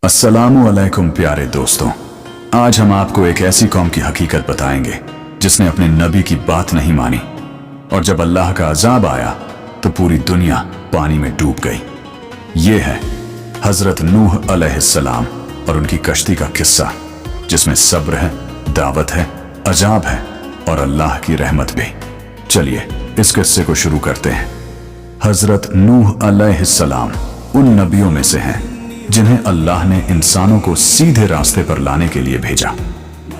अस्सलामु अलैकुम प्यारे दोस्तों, आज हम आपको एक ऐसी कौम की हकीकत बताएंगे जिसने अपने नबी की बात नहीं मानी और जब अल्लाह का अजाब आया तो पूरी दुनिया पानी में डूब गई। ये है हजरत नूह अलैहिस्सलाम और उनकी कश्ती का किस्सा, जिसमें सब्र है, दावत है, अजाब है और अल्लाह की रहमत भी। चलिए इस किस्से को शुरू करते हैं। हजरत नूह अलैहिस्सलाम उन नबियों में से हैं जिन्हें अल्लाह ने इंसानों को सीधे रास्ते पर लाने के लिए भेजा।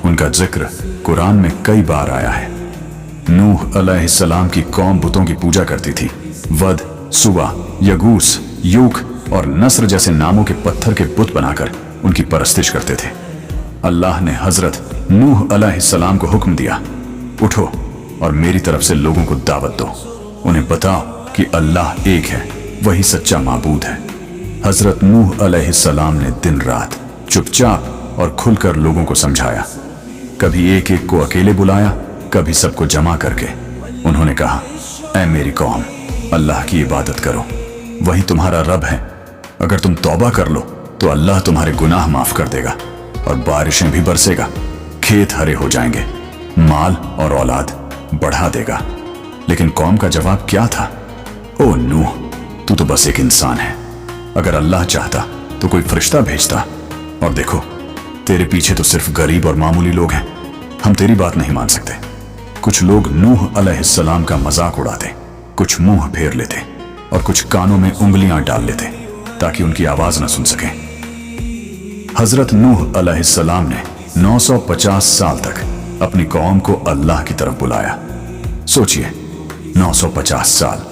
उनका जिक्र कुरान में कई बार आया है। नूह अलैहिस्सलाम की कौम बुतों की पूजा करती थी। वद, सुवा, यगूस, यूक और नस्र जैसे नामों के पत्थर के बुत बनाकर उनकी परस्तिश करते थे। अल्लाह ने हजरत नूह अलैहिस्सलाम को हुक्म दिया, उठो और मेरी तरफ से लोगों को दावत दो, उन्हें बताओ कि अल्लाह एक है, वही सच्चा माबूद है। हजरत नूह अलैहिस्सलाम ने दिन रात चुपचाप और खुलकर लोगों को समझाया। कभी एक एक को अकेले बुलाया, कभी सबको जमा करके उन्होंने कहा, ऐ मेरी कौम, अल्लाह की इबादत करो, वही तुम्हारा रब है। अगर तुम तौबा कर लो तो अल्लाह तुम्हारे गुनाह माफ कर देगा और बारिशें भी बरसेगा, खेत हरे हो जाएंगे, माल और औलाद बढ़ा देगा। लेकिन कौम का जवाब क्या था? ओ नूह, तू तो बस एक इंसान है। अगर अल्लाह चाहता तो कोई फरिश्ता भेजता, और देखो तेरे पीछे तो सिर्फ गरीब और मामूली लोग हैं, हम तेरी बात नहीं मान सकते। कुछ लोग नूह अलैहिस्सलाम का मजाक उड़ाते, कुछ मुंह फेर लेते और कुछ कानों में उंगलियां डाल लेते ताकि उनकी आवाज न सुन सकें। हजरत नूह अलैहिस्सलाम ने 950 साल तक अपनी कौम को अल्लाह की तरफ बुलाया। सोचिए, 950 साल,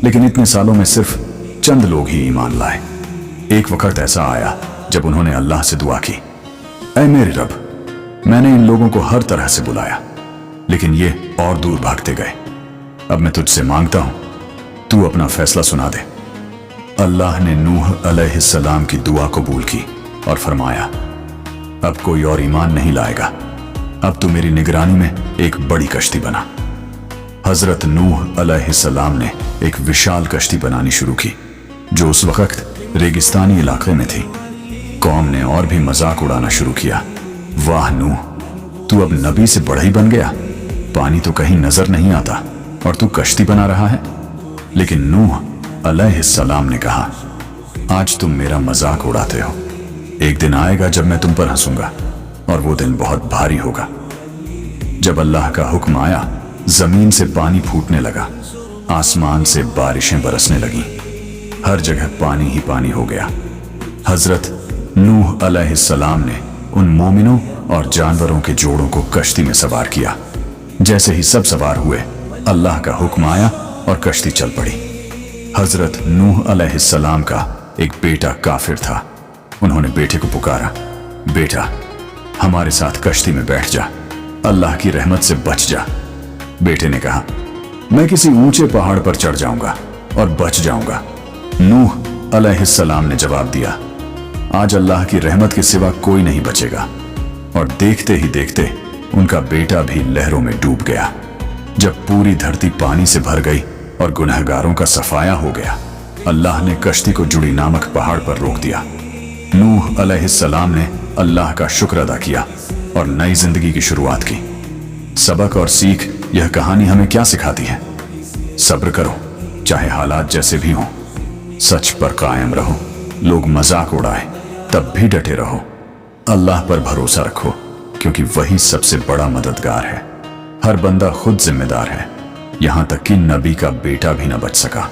लेकिन इतने सालों में सिर्फ चंद लोग ही ईमान लाए। एक वक्त ऐसा आया जब उन्होंने अल्लाह से दुआ की, ऐ मेरे रब, मैंने इन लोगों को हर तरह से बुलाया, लेकिन ये और दूर भागते गए। अब मैं तुझसे मांगता हूं, तू अपना फैसला सुना दे। अल्लाह ने नूह अलैहिस्सलाम की दुआ कबूल की और फरमाया, अब कोई और ईमान नहीं लाएगा, अब तू मेरी निगरानी में एक बड़ी कश्ती बना। हजरत नूह अलैहिस्सलाम ने एक विशाल कश्ती बनानी शुरू की जो उस वक्त रेगिस्तानी इलाके में थी। कौम ने और भी मजाक उड़ाना शुरू किया, वाह नूह, तू अब नबी से बड़ा ही बन गया, पानी तो कहीं नजर नहीं आता और तू कश्ती बना रहा है। लेकिन नूह अलैहिस्सलाम ने कहा, आज तुम मेरा मजाक उड़ाते हो, एक दिन आएगा जब मैं तुम पर हंसूंगा और वो दिन बहुत भारी होगा। जब अल्लाह का हुक्म आया, जमीन से पानी फूटने लगा, आसमान से बारिशें बरसने लगीं, हर जगह पानी ही पानी हो गया। हजरत नूह अलैहिस्सलाम ने उन मोमिनों और जानवरों के जोड़ों को कश्ती में सवार किया। जैसे ही सब सवार हुए, अल्लाह का हुक्म आया और कश्ती चल पड़ी। हजरत नूह अलैहिस्सलाम का एक बेटा काफिर था। उन्होंने बेटे को पुकारा, बेटा हमारे साथ कश्ती में बैठ जा, अल्लाह की रहमत से बच जा। बेटे ने कहा, मैं किसी ऊंचे पहाड़ पर चढ़ जाऊंगा और बच जाऊंगा। नूह अलैहिस्सलाम ने जवाब दिया, आज अल्लाह की रहमत के सिवा कोई नहीं बचेगा। और देखते ही देखते उनका बेटा भी लहरों में डूब गया। जब पूरी धरती पानी से भर गई और गुनहगारों का सफाया हो गया, अल्लाह ने कश्ती को जुड़ी नामक पहाड़ पर रोक दिया। नूह अलैहिस्सलाम ने अल्लाह का शुक्र अदा किया और नई जिंदगी की शुरुआत की। सबक और सीख यह कहानी हमें क्या सिखाती है? सब्र करो, चाहे हालात जैसे भी हों, सच पर कायम रहो, लोग मजाक उड़ाए तब भी डटे रहो, अल्लाह पर भरोसा रखो क्योंकि वही सबसे बड़ा मददगार है। हर बंदा खुद जिम्मेदार है, यहां तक कि नबी का बेटा भी न बच सका।